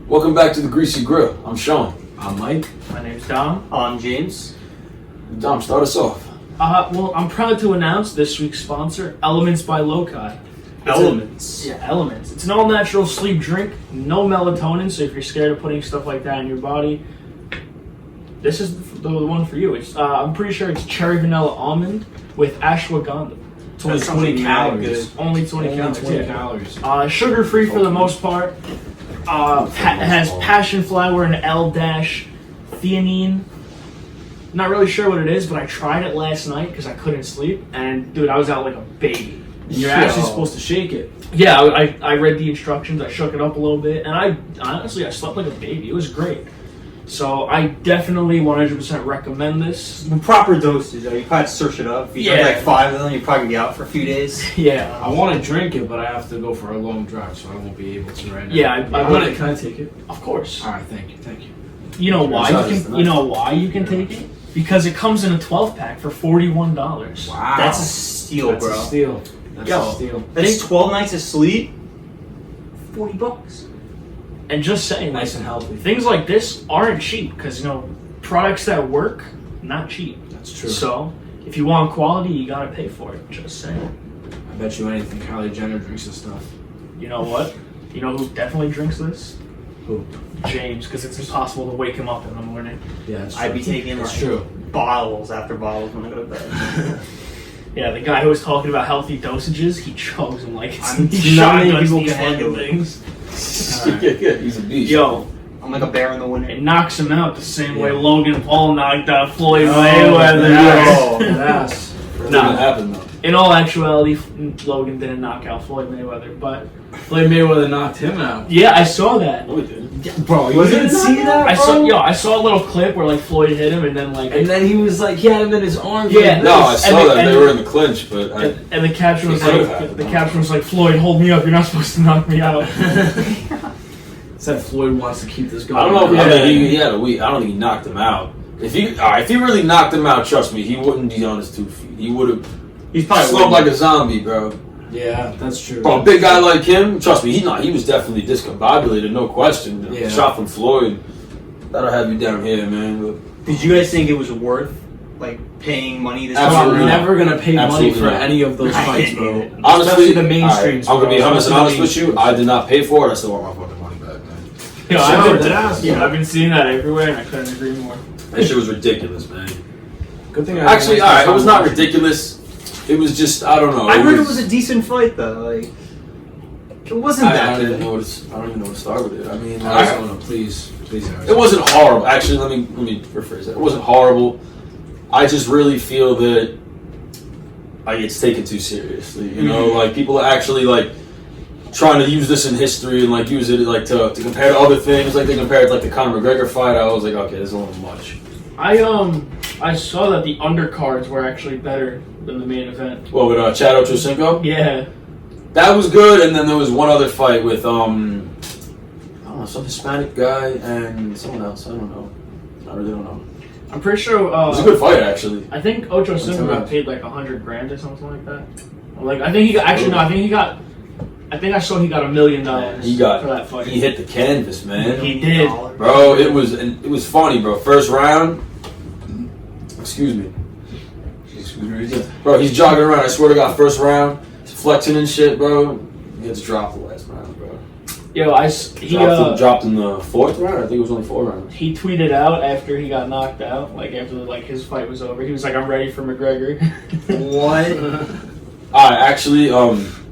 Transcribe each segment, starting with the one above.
Welcome back to the Greasy Grill. I'm Sean. I'm Mike. My name's Dom. I'm James. Dom, start us off. Well, I'm proud to announce this week's sponsor, Elements by Loci. Elements. Elements. It's an all-natural sleep drink, no melatonin, so if you're scared of putting stuff like that in your body, this is the one for you. It's I'm pretty sure it's cherry vanilla almond with ashwagandha. It's only 20 calories. Only 20 calories. 20 yeah. calories. Sugar-free for the most part. It has passion flower and L-theanine. Not really sure what it is, but I tried it last night because I couldn't sleep, and dude, I was out like a baby. You're actually supposed to shake it. Yeah, I read the instructions, I shook it up a little bit, and I slept like a baby. It was great. So I definitely 100% recommend this. The proper dosage, though. You probably search it up. If you drink like 5 of them, you'd probably be out for a few days. Yeah. I want to drink it, but I have to go for a long drive, so I won't be able to right now. Yeah, Can I take it? Of course. All right, thank you. You know why you can take it? Because it comes in a 12-pack for $41. Wow. That's a steal, That's bro. a steal. That's a steal. That's 12 nights of sleep. $40. And just saying, Nice and healthy. things like this aren't cheap because, products that work, not cheap. That's true. So, if you want quality, you gotta pay for it. Just saying. I bet you anything Kylie Jenner drinks this stuff. You know what? You know who definitely drinks this? Who? James, because it's impossible to wake him up in the morning. Yeah, that's true. I'd be taking That's like true. bottles after bottles when I go to bed. Yeah, the guy who was talking about healthy dosages, he chugs them like it's I'm he not many shotguns people these can handle fucking it. things. Yeah, he's a beast. Yo, I'm like a bear in the winter. it knocks him out the same way Yeah. Logan Paul knocked out Floyd Mayweather. Yes. That Nah. didn't happen though. In all actuality, Logan didn't knock out Floyd Mayweather, but Floyd Mayweather knocked him out. yeah, I saw that. No, he didn't. Bro, You didn't see that, I saw a little clip where like Floyd hit him, and then like And then he was like, he had him in his arms. Yeah. like No, I this. saw that. They were in the clinch, but and the caption was He could've like happened. Floyd, hold me up. You're not supposed to knock me out. Said Floyd wants to keep this going. I don't know. Yeah. I mean, he had a week. I don't think he knocked him out. If he really knocked him out, trust me, he wouldn't be on his 2 feet. He would have He's probably slumped like a zombie, bro. Yeah, that's true. Bro, a big guy like him, trust me, he was definitely discombobulated, no question. Yeah. Shot from Floyd, that'll have you down here, man. But Did you guys think it was worth like paying money this Absolutely I'm not. never gonna pay money Absolutely for not. any of those fights, bro. honestly, Especially the mainstreams. I'm gonna be bro. honest Especially with you. the I did not pay for it. I still want my fucking money back, man. Yo, Sure, I've been seeing that everywhere, and I couldn't agree more. That shit was ridiculous, man. Good thing I Actually, all right, it was not ridiculous. It was just I don't know. I heard it was a decent fight though. Like it wasn't I that don't even good. know what I don't even know where to start with it. I mean, I don't know. Please. it wasn't horrible. Actually, let me rephrase that. It wasn't horrible. I just really feel that like it's taken too seriously. You know, like people are actually like trying to use this in history and like use it like to compare to other things. Like they compared it like the Conor McGregor fight. I was like, okay, this is a little much. I saw that the undercards were actually better than the main event. Well, with Chad Ochocinco, Yeah. that was good. And then there was one other fight with I don't know, some Hispanic guy and someone else. I don't know. I really don't know. I'm pretty sure. It was a good fight, actually. I think Ocho Cinco Until- got paid like $100,000 or something like that. Like I think he got. Actually, no. I think I saw he got $1 million He got for that fight. He hit the canvas, man. He did. Bro, it was funny, bro. First round, excuse me, bro. He's jogging around. I swear to God, first round, he's flexing and shit, bro. He gets dropped the last round, bro. Yo, Dropped in the fourth round. I think it was only 4 rounds. he tweeted out after he got knocked out, like after like his fight was over. He was like, "I'm ready for McGregor." What? Actually,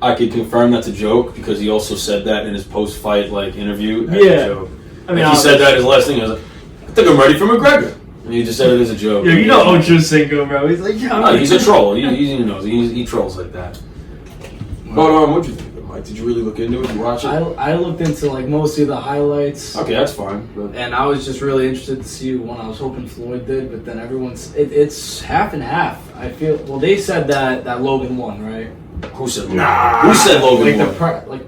I could confirm that's a joke because he also said that in his post-fight like interview. As Yeah. a joke. I mean, He said that his last thing. I was like, I think I'm ready for McGregor. And he just said it as a joke. Yeah, you know Ocho Cinco, bro. He's like, yeah. No, he's a troll. He trolls like that. But what'd you think of it, Mike? Did you really look into it? Did you watch it? I looked into like mostly the highlights. Okay, that's fine. But And I was just really interested to see one. I was hoping Floyd did, but then it's half and half. I feel. Well, they said that Logan won, right? who said Logan? Who said Logan won?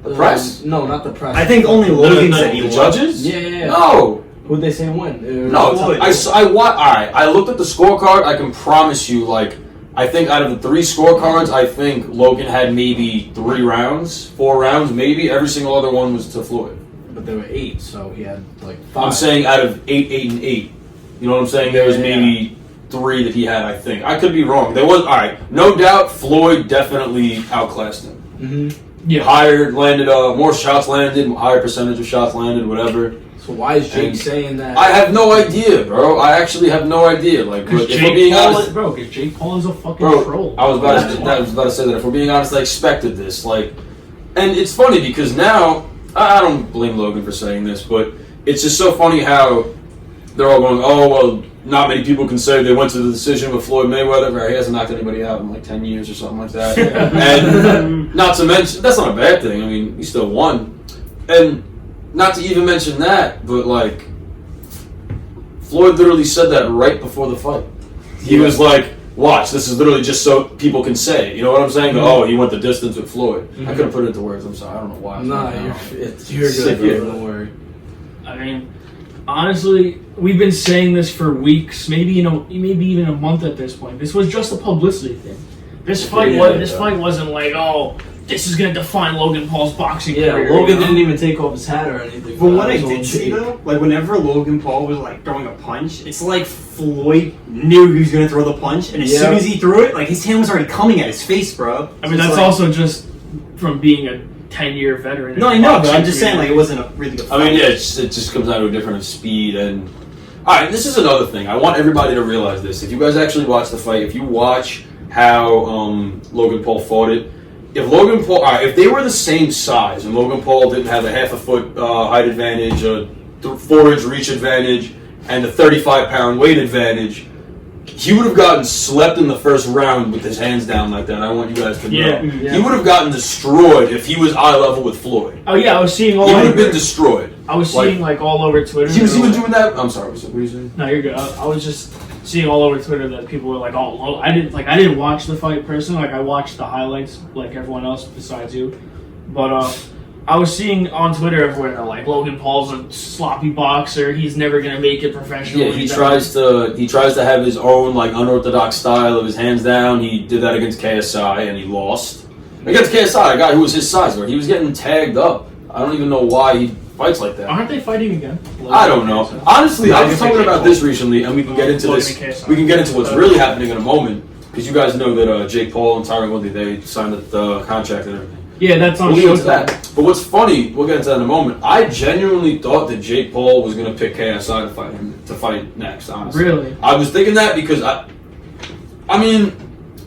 The press? No, not the press. I think only Logan said he The won. judges? Yeah. No. Who'd they say won? No, Floyd. I looked at the scorecard. I can promise you, like, I think out of the 3 scorecards, I think Logan had maybe 3 rounds, 4 rounds, maybe. Every single other one was to Floyd. But but there were 8, so he had like 5. I'm saying out of 8, 8, and 8. You know what I'm saying? There was maybe 3 that he had, I think. I could be wrong. There was, all right, no doubt Floyd definitely outclassed him. Mm-hmm. Yeah. Higher landed, more shots landed, higher percentage of shots landed, whatever. So why is Jake saying that? I have no idea, bro. I actually have no idea. Like, Because if we're being honest, because Jake Paul is a fucking troll. I was about to say that. If we're being honest, I expected this. Like, and it's funny because now I don't blame Logan for saying this, but it's just so funny how they're all going, "Oh well, not many people can say they went to the decision with Floyd Mayweather. Right? He hasn't knocked anybody out in like 10 years or something like that." And not to mention, that's not a bad thing. I mean, he still won, and. Not to even mention that, but like, Floyd literally said that right before the fight. He was like, watch, this is literally just so people can say, you know what I'm saying? Mm-hmm. Oh, he went the distance with Floyd. Mm-hmm. I couldn't put it into words, I'm sorry, I don't know why. Nah, you're good, bro, don't worry. I mean, honestly, we've been saying this for weeks, maybe even a month at this point. This was just a publicity thing. This fight wasn't like, oh, this is gonna define Logan Paul's boxing career. Logan didn't even take off his hat or anything. But what I did see though, like whenever Logan Paul was like throwing a punch, it's like Floyd knew he was gonna throw the punch, and as soon as he threw it, like his hand was already coming at his face, bro. I mean, that's also just from being a 10-year veteran. No, I know, but I'm just saying, like, it wasn't a really good fight. I mean, yeah, it just comes down to a difference of speed and. All right, this is another thing. I want everybody to realize this. If you guys actually watch the fight, if you watch how Logan Paul fought it. If they were the same size and Logan Paul didn't have a half a foot height advantage, a 4-inch reach advantage, and a 35-pound weight advantage, he would have gotten slept in the first round with his hands down like that. I want you guys to know. Yeah. He would have gotten destroyed if he was eye level with Floyd. Oh yeah, I was seeing all. He would have been destroyed. I was seeing like all over Twitter. He was even doing that. I'm sorry. What were you saying? No, you're good. I was just seeing all over Twitter that people were like, "Oh, I didn't watch the fight personally. Like I watched the highlights, like everyone else besides you." But I was seeing on Twitter everywhere like Logan Paul's a sloppy boxer. He's never gonna make it professionally. Yeah, he tries to have his own like unorthodox style of his hands down. He did that against KSI and he lost. Against KSI, a guy who was his size, where he was getting tagged up. I don't even know why he fights like that. Aren't they fighting again? I don't know. Honestly, I was talking about this recently, and we can get into this. We can get into what's really happening in a moment, because you guys know that Jake Paul and Tyron Woodley, they signed the contract and everything. Yeah, that's on We'll get into Showtime. that. But what's funny, we'll get into that in a moment. I genuinely thought that Jake Paul was going to pick KSI to fight next. Honestly, Really? I was thinking that because I mean,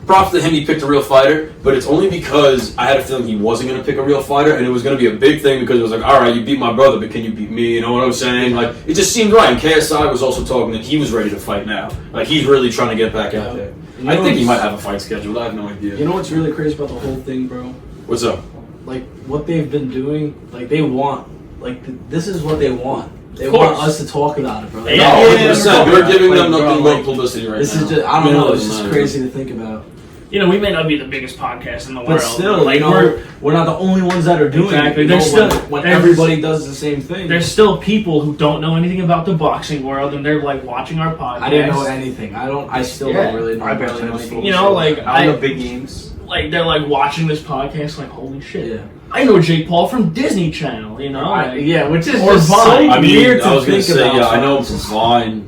props to him, he picked a real fighter, but it's only because I had a feeling he wasn't going to pick a real fighter, and it was going to be a big thing because it was like, all right, you beat my brother, but can you beat me? You know what I'm saying? Like, it just seemed right. And KSI was also talking that he was ready to fight now. Like, he's really trying to get back out there. I think he might have a fight scheduled. I have no idea. You know what's really crazy about the whole thing, bro? What's up? Like, what they've been doing, like, they want, like, this is what they want. They Of want course. us to talk about it, bro. Yeah, No, yeah, 100%. We're giving them bro, nothing but publicity right this now. is just, I don't know, it's It just doesn't crazy to think about. You know, we may not be the biggest podcast in the world, But still, like you know, we're not the only ones that are doing Exactly. it. There's When still- there's- everybody does the same thing. there's still people who don't know anything about the boxing world, and they're like watching our podcast. I didn't know anything. I still Yeah. don't really know I about barely know anything. sports. You know, like I don't know big games. like they're like watching this podcast, like holy shit. Yeah. I know Jake Paul from Disney Channel. You know, like, Yeah, which is Or just Vine. so I mean, weird I to was going to think say, about. yeah, I know him from Vine.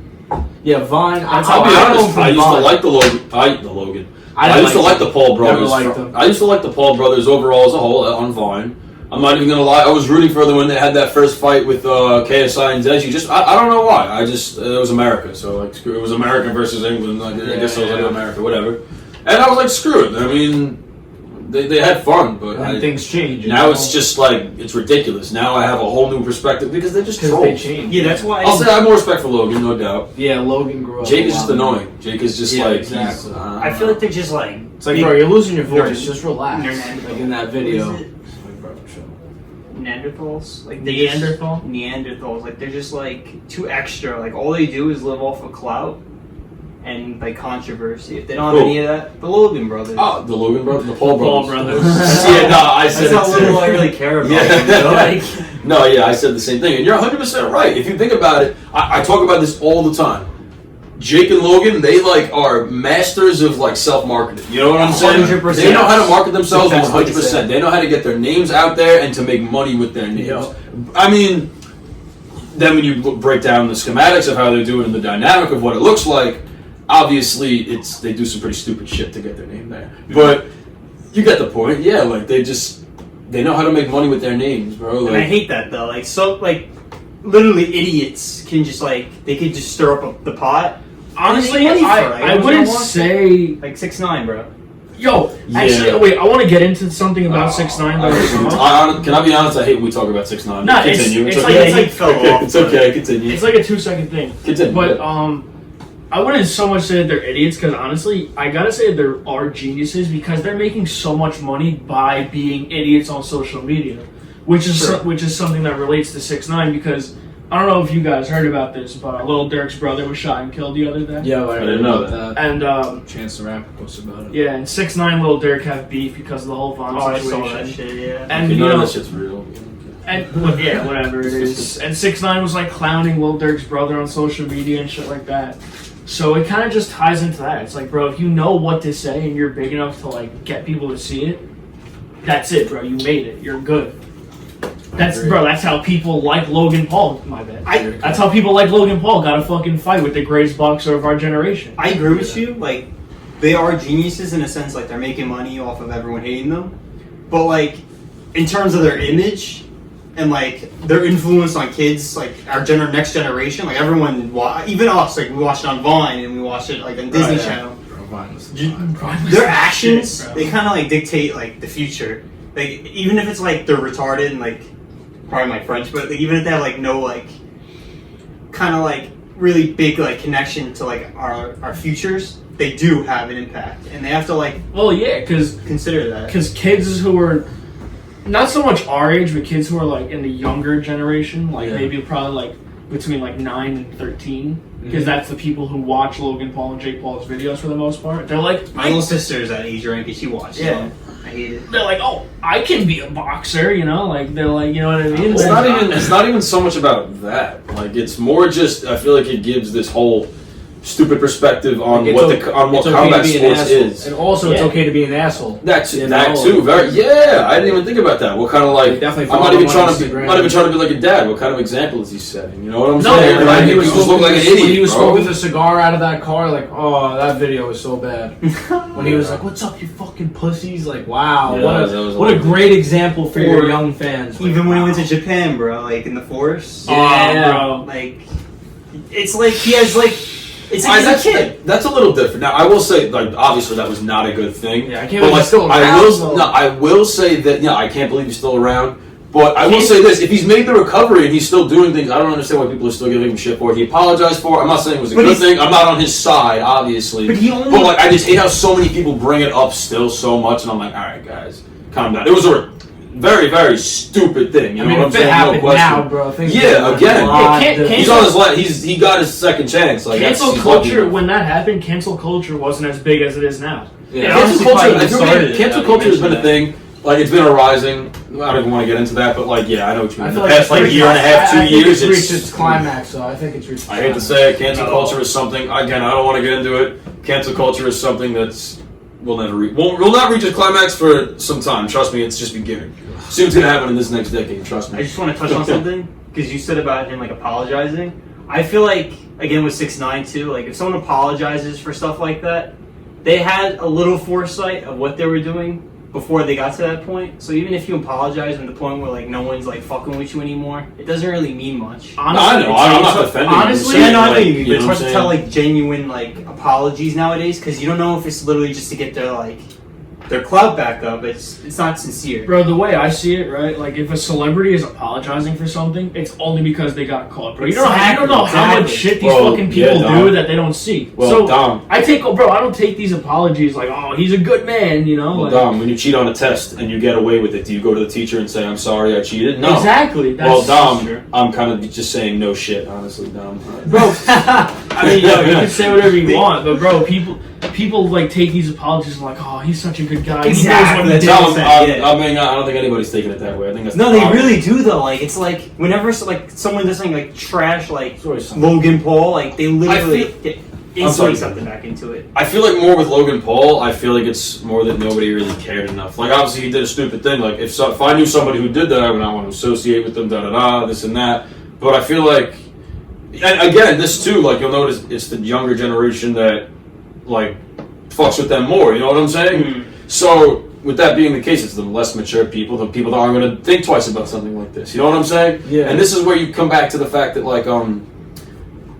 Yeah, Vine. I'll be honest, I used to like the Logan. I used to like the Paul brothers. liked them. I used to like the Paul brothers overall as a whole on Vine. I'm not even gonna lie. I was rooting for them when they had that first fight with KSI and Deji. Just I don't know why. I just it was America, so like screw. It was America versus England. Like, I guess I was like America, whatever. And I was like, screw it. I mean, they had fun, but And things change. now it's just like it's ridiculous. Now I have a whole new perspective because they're just because they trolls. change. Yeah, that's why I'll say I have more respect for Logan, no doubt. Yeah, Logan grew up. Jake a is just lot more. annoying. Jake is just Yeah, like exactly. I feel like they're just like. It's like, bro, you're losing your voice. Nerd. Just relax. Nerd. Like in that video. What is it? Like, bro, chill. Neanderthals, like Neanderthal? Neanderthals, like they're just like too extra. Like all they do is live off of clout and like controversy. If they don't have Who? any of that, the Logan brothers. Oh, the Logan brothers, the Paul Paul brothers. brothers. Yeah, no, I said That's how it too. little I really care about. Yeah. Them, you know? Like, No, yeah, I said the same thing, and you're 100% right. If you think about it, I talk about this all the time. Jake and Logan, they like are masters of like self-marketing. You know what I'm saying? 100%. They know how to market themselves That's what 100%. They know how to get their names out there and to make money with their names. Yep. I mean, then when you break down the schematics of how they're doing and the dynamic of what it looks like, obviously they do some pretty stupid shit to get their name there. But you get the point. Yeah, like they know how to make money with their names, bro. Like, and I hate that though. Literally idiots can just they could just stir up the pot. Honestly, I wouldn't say like 6ix9ine, bro. Yo, actually, wait. I want to get into something about 6ix9ine. Can I be honest? I hate when we talk about 6ix9ine. No, Continue. It's okay. Continue. It's like a 2-second thing. Continue. But I wouldn't so much say that they're idiots because honestly, I gotta say there are geniuses because they're making so much money by being idiots on social media, which is something that relates to 6ix9ine because. I don't know if you guys heard about this, but Lil Durk's brother was shot and killed the other day. Yeah, I didn't know that. And Chance the Rapper posted about it. Yeah, and 6ix9ine, Lil Durk have beef because of the whole Vaughn situation. I saw that shit. Yeah, and none of that shit's real. And yeah, whatever it is. And 6ix9ine was like clowning Lil Durk's brother on social media and shit like that. So it kind of just ties into that. It's like, bro, if you know what to say and you're big enough to like get people to see it, that's it, bro. You made it. You're good. That's how people like Logan Paul. My bad. That's how people like Logan Paul got a fucking fight with the greatest boxer of our generation. I agree with you. Like, they are geniuses in a sense. Like, they're making money off of everyone hating them. But like, in terms of their image and like their influence on kids, like our next generation, like everyone, even us, like we watched it on Vine and we watched it like on Disney Channel. Their actions, they kind of like dictate like the future. Like, even if it's like they're retarded and like. Probably my French, but like, even if they have like no like kind of like really big like connection to like our futures, they do have an impact, and they have to like because consider that because kids who are not so much our age, but kids who are like in the younger generation, like maybe probably like between like 9 and 13, because that's the people who watch Logan Paul and Jake Paul's videos for the most part. They're like my little sister's that age range, and she watches. Yeah. I hate it. They're like, oh, I can be a boxer, you know? Like, they're like, you know what I mean? It's not even so much about that. Like, it's more just, I feel like it gives this whole stupid perspective on what combat sports is. And also, it's okay to be an asshole. That too. I didn't even think about that. What kind of like? I'm not even trying to be like a dad. What kind of example is he setting? You know what I'm saying? Like, he was looking like an idiot. When he was smoking the cigar out of that car, like, oh, that video was so bad. When he was like, "What's up, you fucking pussies?" Like, wow, what a great example for your young fans. Even when he went to Japan, bro, like in the forest. Yeah, bro. Like, it's like he has like. It's like he's a kid. That's a little different. Now, I will say, like, obviously that was not a good thing. Yeah, I can't believe he's still around. I will say that, I can't believe he's still around. But I will say this, if he's made the recovery and he's still doing things, I don't understand why people are still giving him shit for it. He apologized for it. I'm not saying it was a good thing. I'm not on his side, obviously. But like, I just hate how so many people bring it up still so much, and I'm like, alright, guys, calm down. It was a very, very stupid thing. You know what I'm saying? No question. Now, bro. Again. He's on his he got his second chance. Like, cancel culture, when that happened, cancel culture wasn't as big as it is now. Yeah. Cancel culture has been a thing. Like, it's been a rising. I don't even want to get into that, but like, I know what you mean. The past year and a half, 2 years, it's reached its climax. So I think it's reached. I hate to say it, cancel culture is something. Again, I don't want to get into it. Cancel culture is something that's will not reach its climax for some time. Trust me, it's just beginning. Soon it's gonna happen in this next decade. Trust me. I just want to touch on something because you said about him like apologizing. I feel like again with 6ix9ine too. Like if someone apologizes for stuff like that, they had a little foresight of what they were doing before they got to that point. So even if you apologize at the point where like no one's like fucking with you anymore, it doesn't really mean much. Honestly, I'm not defending. Honestly, I know what you mean, but it's hard to tell like genuine like apologies nowadays because you don't know if it's literally just to get their clout back up. It's not sincere. Bro, the way I see it, right? Like if a celebrity is apologizing for something, it's only because they got caught, bro. You don't know how much shit these fucking people do that they don't see. Well, Dom, I don't take these apologies like, oh, he's a good man, you know? Well, like, Dom, when you cheat on a test and you get away with it, do you go to the teacher and say, I'm sorry, I cheated? No. Exactly. Well, Dom, I'm kind of just saying no shit, honestly, Dom. Bro, I mean, you can say whatever you want, but bro, people like take these apologies and like, oh, he's such a good guy. Exactly. I mean, I don't think anybody's taking it that way. I think that's they really do though. Like it's like whenever like someone does something like trash, like Logan Paul, like they literally get instantly something back into it. I feel like more with Logan Paul. I feel like it's more that nobody really cared enough. Like obviously he did a stupid thing. Like if I knew somebody who did that, I would not want to associate with them. This and that. But I feel like, and again, this too, like you'll notice, it's the younger generation that like fucks with them more. You know what I'm saying? Mm-hmm. So with that being the case, it's the less mature people, the people that aren't going to think twice about something like this. You know what I'm saying? Yeah. And this is where you come back to the fact that like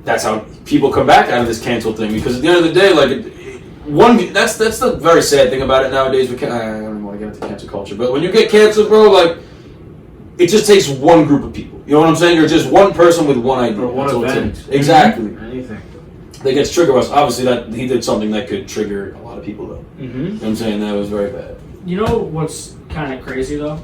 that's how people come back out of this cancel thing, because at the end of the day, like that's the very sad thing about it nowadays. I don't even want to get into cancel culture, but when you get canceled, bro, like it just takes one group of people. You know what I'm saying? You're just one person with one idea. Or one That's all it event. takes. Exactly. Anything. That gets triggered us. Obviously, that he did something that could trigger a lot of people, though. Mm-hmm. You know what I'm saying? That was very bad. You know what's kind of crazy though?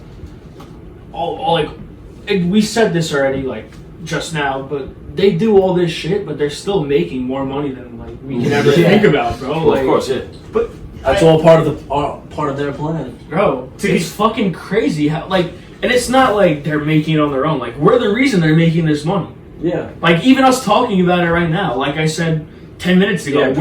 We said this already, like just now, but they do all this shit, but they're still making more money than like we can ever think about, bro. Well, like, of course, yeah. But That's all part of their plan, bro. It's fucking crazy how and it's not like they're making it on their own. Like we're the reason they're making this money. Yeah. Like even us talking about it right now, like I said 10 minutes ago,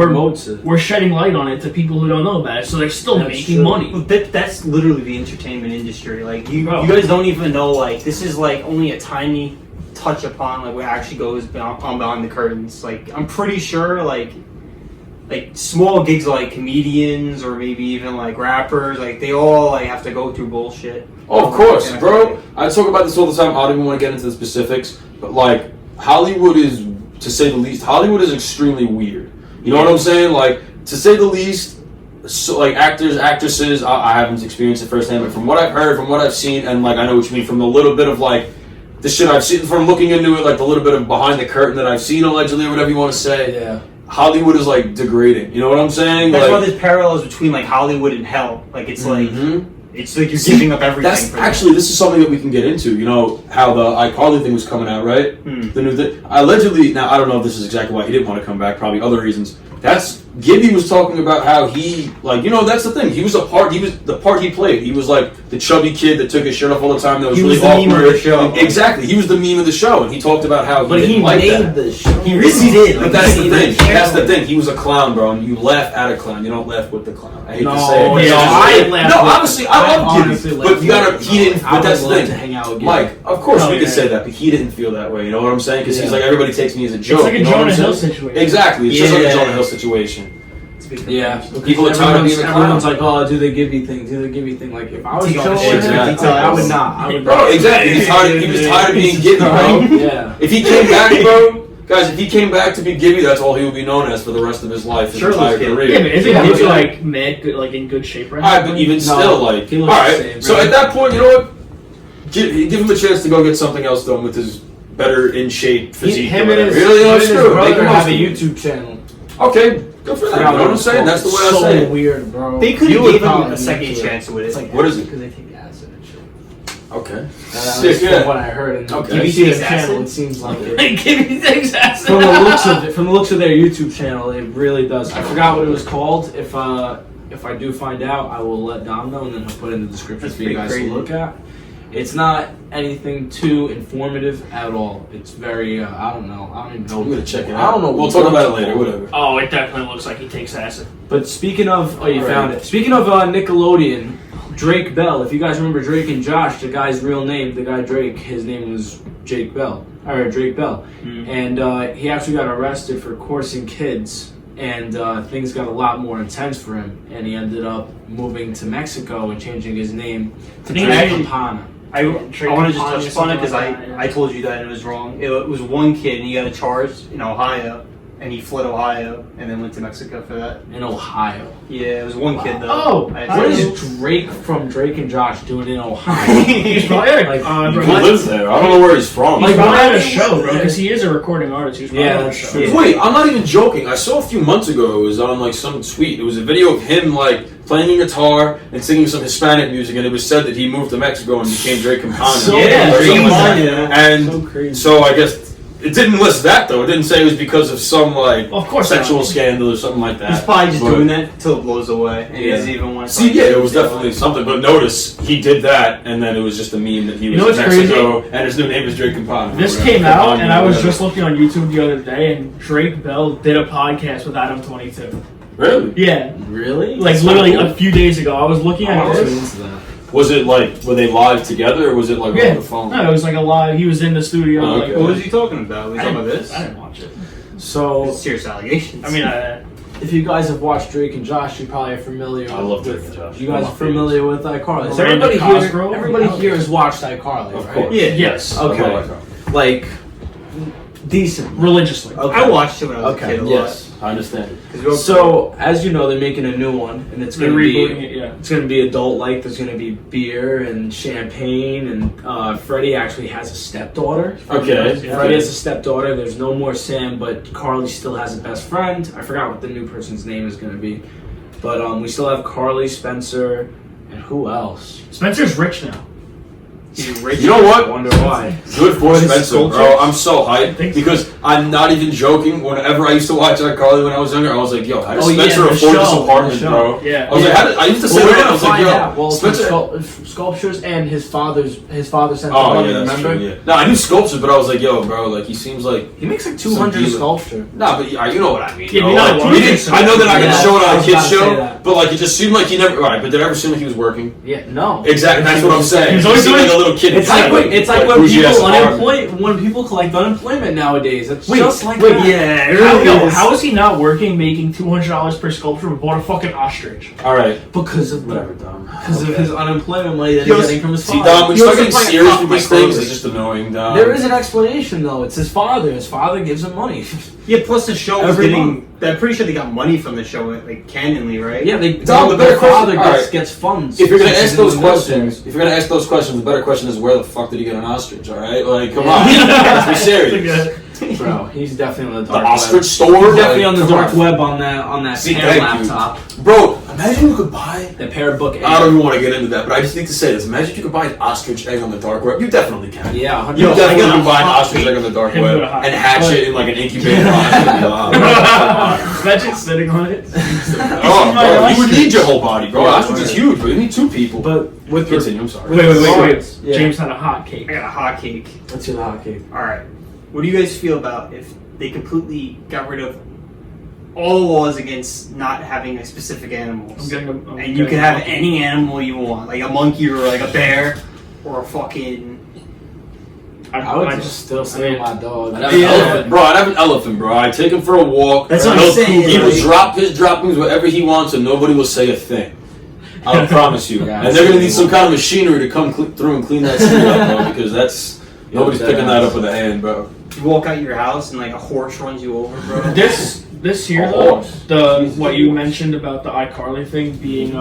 we're shedding light on it to people who don't know about it, so they're still making money. Well, that's literally the entertainment industry. Like you guys don't even know. Like this is like only a tiny touch upon like what actually goes behind the curtains. Like I'm pretty sure like small gigs like comedians or maybe even like rappers, like they all like have to go through bullshit. Oh, of course, bro. I talk about this all the time. I don't even want to get into the specifics, but like Hollywood is, to say the least, Hollywood is extremely weird. You know what I'm saying? Like, to say the least, so, like actors, actresses, I haven't experienced it firsthand, but from what I've heard, from what I've seen, and like I know what you mean, from the little bit of like the shit I've seen, from looking into it, like the little bit of behind the curtain that I've seen allegedly, or whatever you want to say. Yeah. Hollywood is like degrading. You know what I'm saying? That's like, why there's parallels between like Hollywood and hell. Like it's mm-hmm. It's like you're giving up everything. That's actually, this is something that we can get into. You know how the iCarly thing was coming out, right? The new thing. Allegedly, now I don't know if this is exactly why he didn't want to come back. Probably other reasons. That's Gibby was talking about how he, like, you know, that's the thing. He was the part he played. He was like the chubby kid that took his shirt off all the time. That was really awkward. He was the meme of the show. Exactly, he was the meme of the show, and he talked about how. But he made the show. He really did. But that's the thing. That's the thing. He was a clown, bro, and you laugh at a clown. You don't laugh with the clown. I hate to say it. But I laugh. No, honestly, I love Gibby, but you gotta. He didn't. But that's the thing. To hang out with Mike, of course we could say that, but he didn't feel that way. You know what I'm saying? Because he's like, everybody takes me as a joke. It's like a you know Jonah what I'm Hill saying? situation. Exactly. It's just like a Jonah Hill situation. Yeah, People are tired of being a clown. Everyone's like, "Oh, do the Gibby thing." Like, if I was Take off chilling the with shit, him, exactly. I would not. I would Bro, not. exactly. He was tired of being Gibby, bro. Yeah. If he came back, bro, guys, if he came back to be Gibby, that's all he would be known as for the rest of his life, his entire career. Yeah, but isn't Yeah, Gibby but- like mad, good, in good shape right now? Alright, but even still, like, he looks the alright. same, So bro. at that point, you know what? Give him a chance to go get something else done with his better in shape physique. Him or and whatever. his, You know, him and his screw it. Make brother the have a most of it. YouTube channel. Okay, good for them. You know what I'm saying? That's the way I so say it. weird, bro. They could You have would gave him probably a second into chance with it. It's like What is it? Because they take acid and shit. Okay. That's Sick, yeah. from what I heard. And Okay. if you see Takes their channel, acid? it seems like it. Like Gibby takes acid. From the looks of their YouTube channel, it really does. I forgot what it was called. If I do find out, I will let Dom know, and then he'll put it in the description That's for you guys pretty to look at. It's not anything too informative at all. It's very I don't know. I don't even know. I'm gonna check it out. I don't know. We'll talk about it later. Whatever. Oh, it definitely looks like he takes acid. But speaking of, you Alright. found it. Speaking of Nickelodeon, Drake Bell. If you guys remember Drake and Josh, the guy's real name, the guy Drake, his name was Drake Bell, and he actually got arrested for coursing kids, and things got a lot more intense for him, and he ended up moving to Mexico and changing his name to Didn't Drake he- Campana. I want to just touch upon it because I told you that it was wrong. It was one kid and he got a charge in Ohio, and he fled Ohio and then went to Mexico for that. In Ohio. Yeah, it was one kid though. Oh, What is Drake from Drake and Josh doing in Ohio? He's probably like, He lives there. I don't know where he's from. He's Like, probably why- at a show, bro, because he is a recording artist. He's probably Yeah, at a that's show. true. Wait, I'm not even joking. I saw a few months ago, it was on like some tweet. It was a video of him like playing a guitar and singing some Hispanic music, and it was said that he moved to Mexico and became Drake Campana. So Yeah, Or Drake something like Campana, that. yeah. And So crazy. so I guess it didn't list that though. It didn't say it was because of some like Of course sexual not. scandal or something like that. He's probably just But- doing that until it blows away, and he Yeah. doesn't even want to. See, yeah, it was definitely something. But notice he did that, and then it was just a meme that he was know in what's Mexico, and his new name is Drake Campana. This Whatever. came out, Campana, and I was whatever. just looking on YouTube the other day, and Drake Bell did a podcast with Adam 22. Really. Yeah, Really? like That's literally kinda cool. a few days ago. I was looking I at was this. into that. Was it like, were they live together, or was it like Yeah. on the phone? No, it was like a live. He was in the studio. Oh, like, okay. What was he talking about? Was he talking about this? I didn't watch it. So, Serious allegations. I mean, if you guys have watched Drake and Josh, you probably are familiar. I love with, Drake and Josh. You guys are familiar with iCarly. So Miranda everybody Cosgrove? here has watched iCarly, Of right? course. yeah. yes, Okay. Like, decent. religiously. Okay. I watched it when I was Okay, a kid. Yes, I understand it. So, as you know, they're making a new one, and it's They're going to rebooting be it. Yeah. it's going to be adult-like. There's going to be beer and champagne, and Freddie actually has a stepdaughter. Okay. Freddie has a stepdaughter. There's no more Sam, but Carly still has a best friend. I forgot what the new person's name is going to be, but we still have Carly, Spencer, and who else? Spencer's rich now. He's rich. You know I what? wonder why. Good for What is Spencer, sculpture? bro. I'm so hyped think so. because I'm not even joking. Whenever I used to watch iCarly when I was younger, I was like, "Yo, how does Oh, yeah, Spencer the afford this show, apartment, the show. bro?" Yeah. I was like, Yeah. how did, I used to say Well, we're that. I gonna was like, find "Yo, out. Well, Spencer." sculptures and his father sent the Oh money. yeah, that's remember? true. Yeah. No, I knew sculptures, but I was like, "Yo, bro, like he seems like." He makes like 200 a dealer. sculpture. Nah, but you know what I mean. Yeah, bro. you know Like, what he I mean. didn't- I know they're not Yeah, gonna show it I on a was kids about to say show, that. but like it just seemed like he never. Right, but did it ever seem like he was working? Yeah, no. Exactly. That's what I'm saying. He's He always seemed doing- like a little kid. It's like when bougie ass people apartment. when people collect unemployment nowadays. It's Wait, just like wait, that. Yeah, it How, really no, is. how is he not working, making $200 per sculpture, but bought a fucking ostrich? All right, Because of whatever, Dom. because of his unemployment money that He he's was- getting from his See, father. Dom, when you He start wasn't getting playing serious pop with these like things, Carly. it's just annoying, Dom. There is an explanation though. It's his father. His father gives him money. Yeah, plus the show was Every getting. month. I'm pretty sure they got money from the show, like canonly, right? Yeah, they. Dom, the their better question- father all right. gets funds. If you're gonna since ask he's in those the military. questions, the better question is where the fuck did he get an ostrich? All right, like come Yeah. on, let's be It's serious. Bro, he's definitely on the The dark ostrich web. store, He's definitely like, on the come dark on. web on that See, pair thank you. laptop. Bro, imagine you could buy. The pair book. I don't even want to get into that, but I just need to say this. Imagine you could buy an ostrich egg on the dark web. You definitely can. Yeah, 100%. You Yo, I definitely got can a buy an hot ostrich take. egg on the dark Him web with a hot and take. hatch it in like an incubator. Imagine sitting on it. Oh, bro, you would need your whole body, bro. Yeah, Ostrich is huge, bro. You need two people. But with Continue, I'm sorry. Wait. Yeah. James had a hot cake. I got a hot cake. Let's hear the hot cake. All right. What do you guys feel about if they completely got rid of all the laws against not having a specific animals, and you can have any animal you want, like a monkey or like a bear or a fucking. I would just still say my dog. I'd have an elephant, bro. I'd have an elephant, bro. I'd take him for a walk. That's what I'm He'll- saying, He will like- drop his droppings wherever he wants, and nobody will say a thing. I promise you. Yeah, And they're gonna need some kind of machinery to come through and clean that shit up, bro. Because that's nobody's Yeah, picking that up with a hand, bro. You walk out your house and like a horse runs you over, bro. This year, A though, horse. what you mentioned about the iCarly thing being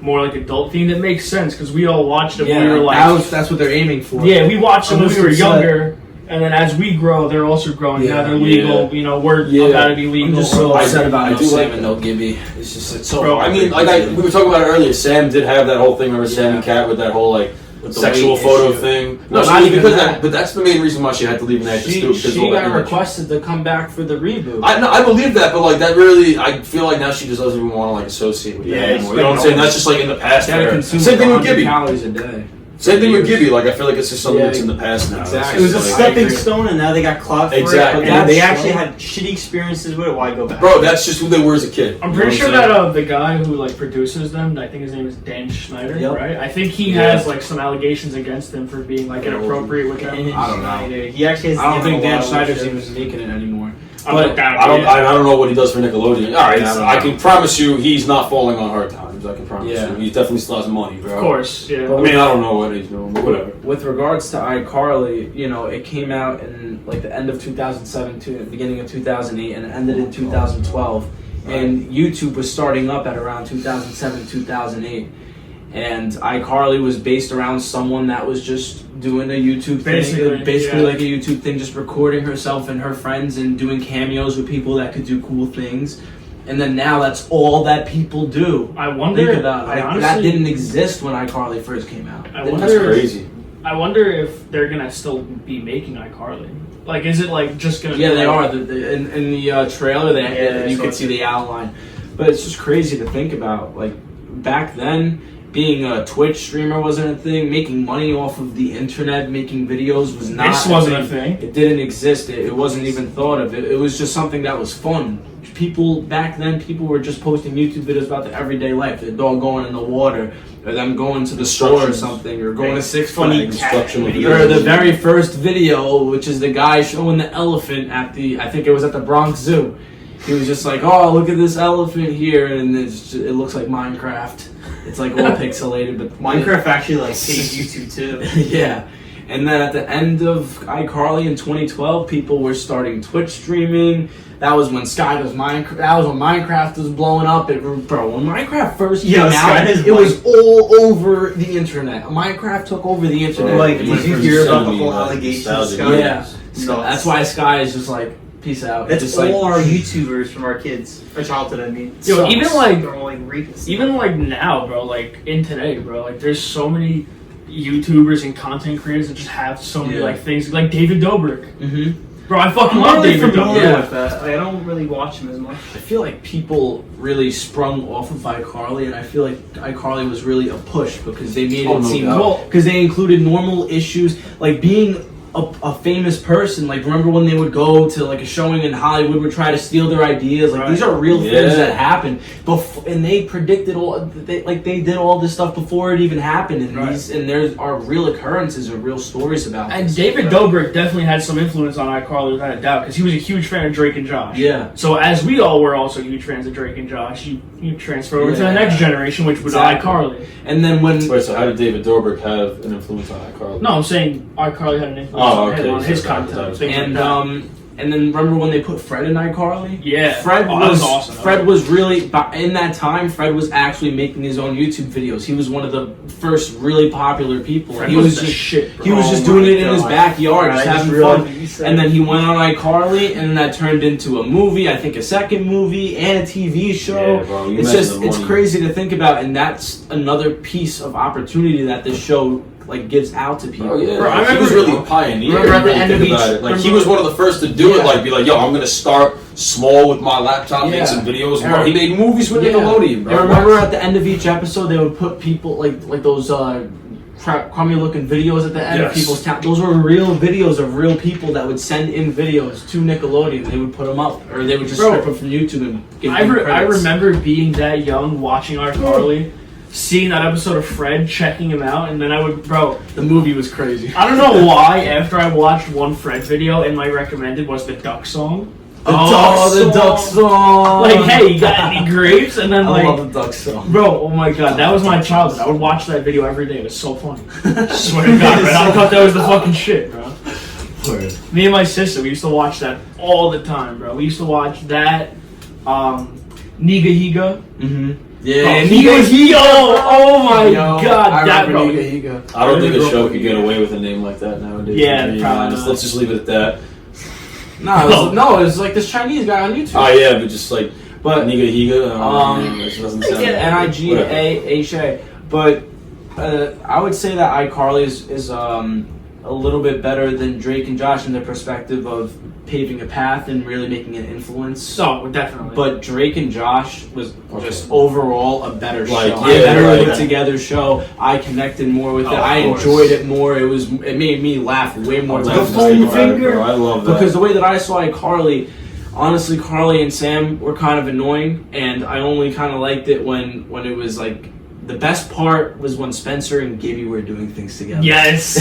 more like adult themed, it makes sense because we all watched it when we were like, that's what they're aiming for. yeah, we watched it when we were 100%. younger, and then as we grow, they're also growing. Yeah. Now they're legal. Yeah. You know, we're Yeah. about to be legal. I'm just so I- upset about I no do Sam like and no Gibby. It's just it's so. Bro, I mean, like we were talking about it earlier. Sam did have that whole thing. Remember Sam and Kat with that whole like With the sexual weight photo issue. thing? No, she not was even because that. but that's the main reason why she had to leave and they had to she because of she all that got image. requested to come back for the reboot. I believe that, but like that really, I feel like now she just doesn't even want to like associate with Yeah, that it's anymore. You know what I'm saying? That's just like in the past. She had to for her. consume Same thing with 100 Gibby. calories a day. Same thing with Years. Gibby. Like I feel like it's just something Yeah, that's in the past now. exactly. It was a It's just I stepping agree. stone, and now they got clout for Exactly. it. And they That's actually so- had shitty experiences with it. Why go back? bro, that's just who they were as a kid. I'm You pretty know sure what I'm that the guy who like produces them, I think his name is Dan Schneider, Yep. right? I think he Yeah. has like some allegations against him for being like inappropriate with them. I don't know. He actually has. I don't think Dan a lot of Schneider's shit. even making it anymore. I'm But like that. I don't know what he does for Nickelodeon. All right, Yeah, I don't I know. can promise you he's not falling on hard times. I can promise Yeah. you. He definitely still has money, bro. Of course, yeah. I mean, I don't know what he's doing, but whatever. With regards to iCarly, you know, it came out in like the end of 2007 to the beginning of 2008, and it ended in 2012. And YouTube was starting up at around 2007, 2008. And iCarly was based around someone that was just doing a YouTube Basically, thing, basically yeah. like a YouTube thing, just recording herself and her friends and doing cameos with people that could do cool things. And then now that's all that people do. I wonder. Think about it. I Like, honestly, that didn't exist when iCarly first came out. I Didn't wonder- That's exist. crazy. I wonder if they're gonna still be making iCarly. Like, is it like just gonna? Yeah, be they like, are. In the trailer, Yeah, you so could see the outline. But it's just crazy to think about. Like, back then, being a Twitch streamer wasn't a thing. Making money off of the internet, making videos was not This wasn't a thing. It didn't exist. It wasn't even thought of. It was just something that was fun. People, back then, people were just posting YouTube videos about their everyday life. Their dog going in the water, or them going to the store or something, or going to Six Flags. Instructional Or the very first video, which is the guy showing the elephant at I think it was at the Bronx Zoo. He was just like, oh, look at this elephant here, and it looks like Minecraft. It's like all pixelated, but Minecraft actually like saved YouTube too. yeah. And then at the end of iCarly in 2012, people were starting Twitch streaming. That was when Minecraft was blowing up. Bro, when Minecraft first came out, it was all over the internet. Minecraft took over the internet. Like, did you hear about the whole allegations of Sky? Yeah. So that's why Sky is just like, peace out. That's just all our YouTubers from our kids, our childhood. I mean, Yo, even like they're all like rapists. even like now, bro. Like in today, bro. Like there's so many YouTubers and content creators that just have so many like things. Like David Dobrik. Mm-hmm. Bro, I fucking I'm love really David familiar Dobrik. with that. I don't really watch him as much. I feel like people really sprung off of iCarly, and I feel like iCarly was really a push because they made it seem because they included normal issues like being a famous person. Like, remember when they would go to like a showing in Hollywood, would try to steal their ideas? Like, these are real things that happened and they predicted they did all this stuff before it even happened. And and there are real occurrences or real stories about And this. David Dobrik definitely had some influence on iCarly without a doubt because he was a huge fan of Drake and Josh. Yeah. So as we all were also huge fans of Drake and Josh, you transfer over to the next generation, which was iCarly. And then when wait, so how did David Dobrik have an influence on iCarly? No, I'm saying iCarly had an influence on his content. And then remember when they put Fred in iCarly? Yeah. Fred that was awesome. Fred was really in that time. Fred was actually making his own YouTube videos. He was one of the first really popular people. Fred He was was the just shit, bro. he was just doing it in his backyard, just having fun. And then he went on iCarly, and that turned into a movie. I think a second movie and a TV show. Yeah, bro, It's crazy to think about, and that's another piece of opportunity that this show like gives out to people. Oh, yeah. Bro, he was really a pioneer. Remember at the end of each, like he was one of the first to do it. Like be like, yo, I'm gonna start small with my laptop, make some videos. Bro, he made movies with Nickelodeon. Bro. I remember at the end of each episode, they would put people like those crummy looking videos at the end of people's town. Those were real videos of real people that would send in videos to Nickelodeon. They would put them up, or they would just strip them from YouTube and give them credits. I remember being that young, watching iCarly, seeing that episode of Fred, checking him out, and then I would, the movie was crazy. I don't know why, after I watched one Fred video and my recommended was the Duck Song. The Duck Song! Like, hey, you got any grapes? And then I love the Duck Song. Bro, oh my god, that was my childhood. I would watch that video every day. It was so funny. Swear to God, man, I thought that was the fucking shit, bro. Word. Me and my sister, we used to watch that all the time, bro. We used to watch that, Niga Higa. Mm-hmm. Yeah, Niga Higa! Oh my god, I bro. Niga. I don't think a show could get away with a name like that nowadays. Yeah, probably not. Let's just leave it at that. No, it's like this Chinese guy on YouTube. Oh yeah, but just like Niga Higa. It doesn't sound Niga. But I would say that iCarly is a little bit better than Drake and Josh in the perspective of paving a path and really making an influence. So definitely. But Drake and Josh was just overall a better show. Like, a better put together show. I connected more with it. I enjoyed it more. It made me laugh way more. The foam finger. I love that. Because the way that I saw iCarly, honestly, Carly and Sam were kind of annoying, and I only kind of liked it when it was like. The best part was when Spencer and Gibby were doing things together. Yes.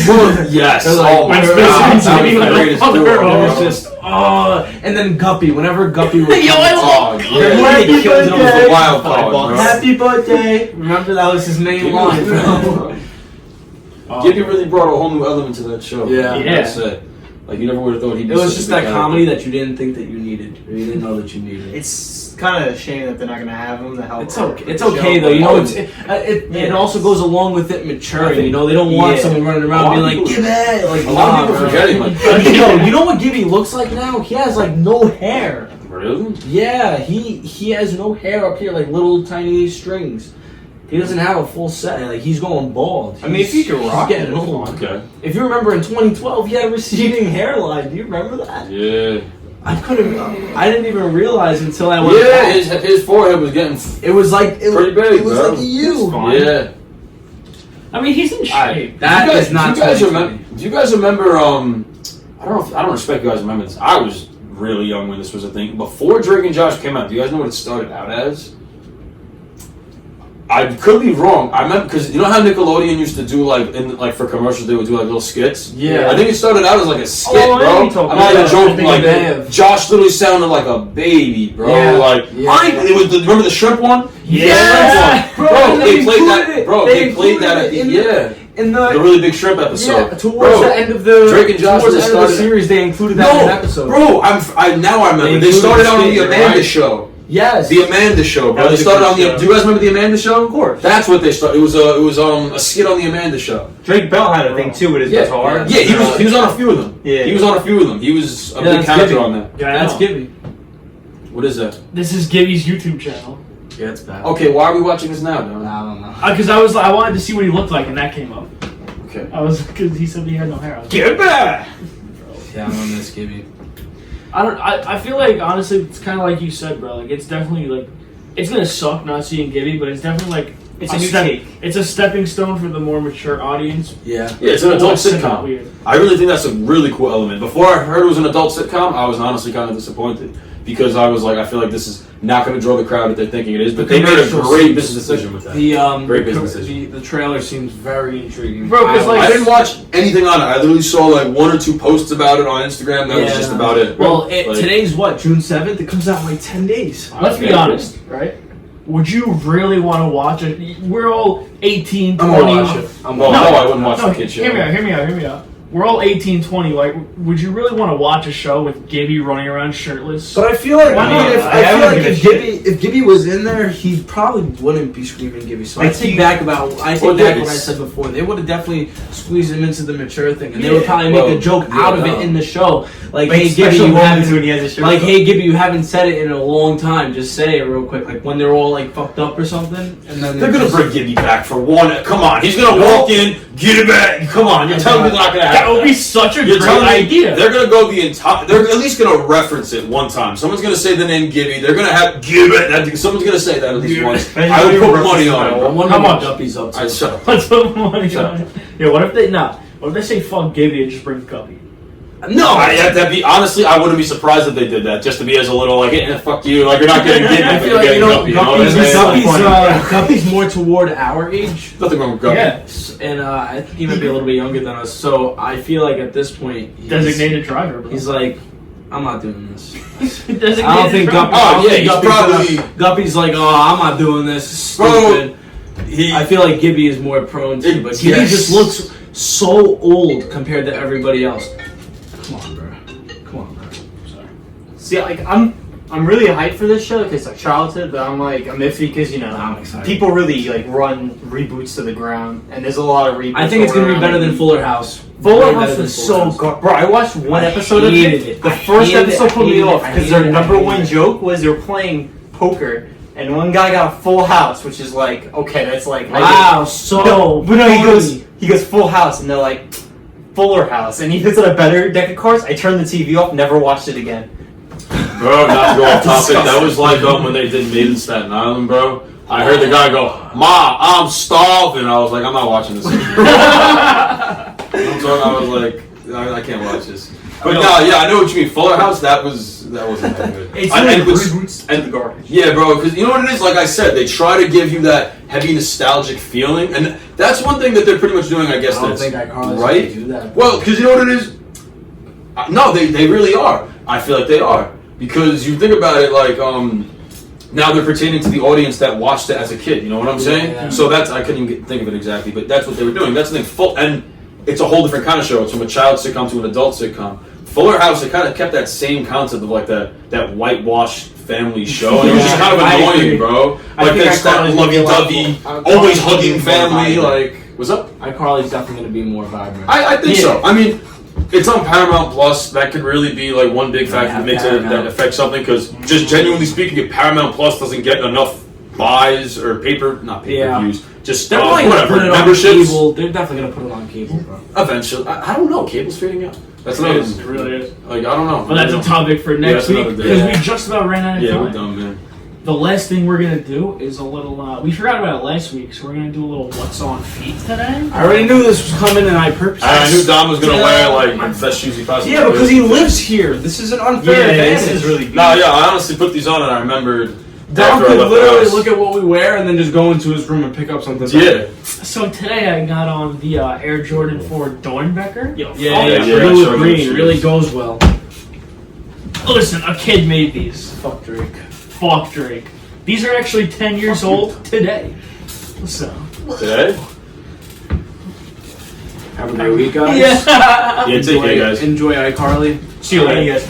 Yes. When Spencer and Gibby it was just and then Guppy. Whenever Guppy would Yo, I love Happy birthday. The wild card, bro. Happy birthday. Remember that was his main line. Gibby really brought a whole new element to that show. Yeah. I gotta say. Like, you never would have thought he'd be It was such just a big that comedy that you didn't think that you needed, or you didn't know that you needed. It's kind of a shame that they're not going to have him to help. It's okay. It's okay though. You know, it also goes along with it maturing. You know, they don't want someone running around being like, "Give it." Like a lot of people forgetting. Like, you know what Gibby looks like now? He has like no hair. Really? Yeah, he has no hair up here, like little tiny strings. He doesn't have a full set. Like, he's going bald. I mean, if you could rock getting old. Okay. If you remember in 2012, he had a receding hairline. Do you remember that? Yeah. I didn't even realize until I went. Yeah, his forehead was getting. It was like pretty big. It was like you. Yeah. I mean, he's in shape. That is not. Do you guys remember? I don't expect you guys to remember this. I was really young when this was a thing. Before Drake and Josh came out, do you guys know what it started out as? I could be wrong. I remember because you know how Nickelodeon used to do like for commercials they would do like little skits. Yeah. I think it started out as like a skit, Oh, yeah, bro. I'm not even joking. Like have. Josh literally sounded like a baby, bro. Yeah. Like Yeah. it was remember the shrimp one? Yeah. Bro, they played that. Bro, they played that at in the really big shrimp episode. Yeah, towards the end of the Drake and Josh towards the end of the started series, they included that in an episode. Bro, I remember. They started out on the Amanda show. Yes. The Amanda show, bro. They started on the. Do you guys remember the Amanda show? Of course. That's what they started. It was a skit on the Amanda show. Drake Bell had a thing too with his guitar. Yeah, he was on a few of them. Yeah. He was on a few of them. He was a big character on that. Yeah, That's Gibby. What is that? This is Gibby's YouTube channel. Yeah, it's bad. Okay, why are we watching this now, Don? I don't know. Because I wanted to see what he looked like, and that came up. Okay. I was because he said he had no hair. I was Get back! Yeah, I'm on this Gibby. I feel like honestly, it's kind of like you said, bro. Like it's definitely like it's gonna suck not seeing Gibby, but it's definitely like It's a new take. It's a stepping stone for the more mature audience. Yeah. Yeah, it's an adult It's not sitcom. weird. I really think that's a really cool element. Before I heard it was an adult sitcom, I was honestly kind of disappointed because I was like, I feel like this is not going to draw the crowd that they're thinking it is. But they made a great business decision with that. Great business decision. The trailer seems very intriguing. Bro, 'cause, like- I didn't watch anything on it. I literally saw like 1 or 2 posts about it on Instagram. That was just about it. Well, Like- today's what? June 7th? It comes out in like 10 days. Let's be honest, right? Would you really want to watch it? We're all 18, I'm 20. gonna watch it. No, I wouldn't watch the kid show. Hear me out. We're all 18, 20. Like, would you really want to watch a show with Gibby running around shirtless? But I feel like Why not? if Gibby was in there, he probably wouldn't be screaming Gibby. So I take back what I said before. They would have definitely squeezed him into the mature thing, and they would probably make a joke out of it in the show. Like, hey Gibby, you haven't. When he has a shirt Like, hey Gibby, you haven't said it in a long time. Just say it real quick. Like when they're all like fucked up or something, and then They're gonna bring Gibby back for one. Come on, he's gonna walk in, get it back. Come on, you're telling me they're not gonna have That would be such a great idea. They're gonna go the entire. They're at least gonna reference it one time. Someone's gonna say the name Gibby. They're gonna have Gibbet. Someone's gonna say that at least once. I would put money on it. I wonder How what much? Guppy's up to. I'd shut up. Let's put money Shut on it. Yeah, what if they say fuck Gibby and just bring Guppy? No, that'd be honestly. I wouldn't be surprised if they did that, just to be as a little like, fuck you. Like you're not getting Gibby. I but feel you're like getting Guppy. You know what I'm saying? Guppy's more toward our age. Nothing wrong with Guppy. Yeah. And I think he might be a little bit younger than us. So I feel like at this point, Designated driver, bro. he's like, I'm not doing this. Designated I don't think driver. Guppy. I don't yeah, think he's Guppy's probably- Guppy's like, oh, I'm not doing this. It's Bro, stupid. I feel like Gibby is more prone to, but Gibby Yes. just looks so old compared to everybody else. Come on, bro. Sorry. See, like I'm really hyped for this show because it's childhood, but I'm iffy because I'm excited. people really like run reboots to the ground, and there's a lot of reboots. I think it's gonna be going better on. than Fuller House. Fuller Way House better than was Fuller so House. good, bro. I watched one I episode of hated it. it. The I first hated it. episode put I me hated off it. I because hated their it. number I hated one it. joke was they were playing poker, and one guy got a full house, which is like okay, that's like Wow, so No, but no, funny. he goes full house, and they're like Fuller House, and he puts out a better deck of cards. I turned the TV off, never watched it again. Bro, not to go off topic. That was like when they did Made in Staten Island, bro. I heard the guy go, "Ma, I'm starving." I was like, I'm not watching this. I was like, I can't watch this. But no, yeah, I know what you mean. Fuller House, that wasn't that good. It's I- like and it's- reboots and the garbage. Yeah, bro, because you know what it is? Like I said, they try to give you that heavy nostalgic feeling, and that's one thing that they're pretty much doing, I guess. I don't that's think iCarly's right. gonna do that. Well, because you know what it is? No, they really are. I feel like they are. Because you think about it, like, now they're pertaining to the audience that watched it as a kid, you know what I'm saying? Yeah. So that's, I couldn't even think of it exactly, but that's what they were doing. That's the thing, and it's a whole different kind of show. It's from a child sitcom to an adult sitcom. Fuller House, it kind of kept that same concept of like that whitewashed family show, and it was just kind of I annoying, agree. bro. I Like think that's that iCarly's gonna be a lot lovey-dovey, more- always iCarly's gonna hugging be more family, vibrant. like, what's up? iCarly's definitely gonna be more vibrant. I think Yeah. so. I mean, it's on Paramount Plus. That could really be like one big factor Yeah, that makes it Paramount. that affects something. Because just genuinely speaking, if Paramount Plus doesn't get enough buys or not pay per views, just They're probably gonna whatever put it on memberships. cable. They're definitely gonna put it on cable, bro. Eventually, I don't know. Cable's fading out. That's It another. is, it really is. Like I don't know. But that's a topic for next that's week another day. because Yeah. we just about ran out of Yeah, time. we're done, man. The last thing we're gonna do is a little. We forgot about it last week, so we're gonna do a little what's on feet today. I already knew this was coming, and I purposely. I knew Dom was gonna wear like the best shoes he possibly. Yeah, could. because he lives here. This is an unfair Yeah, advantage. this is really good. No, yeah, I honestly put these on and I remembered Dom After I could left the literally house. look at what we wear and then just go into his room and pick up something. Yeah. So today I got on the Air Jordan 4 Dornbecker. Yo, Yeah, yeah, blue sure, with green sure. really goes well. Listen, a kid made these. Fuck Drake. Fuck Drake. These are actually 10 years old today. So. Today? Have a great week, guys. Yeah. Yeah, take care, guys. Enjoy iCarly. See you later, guys.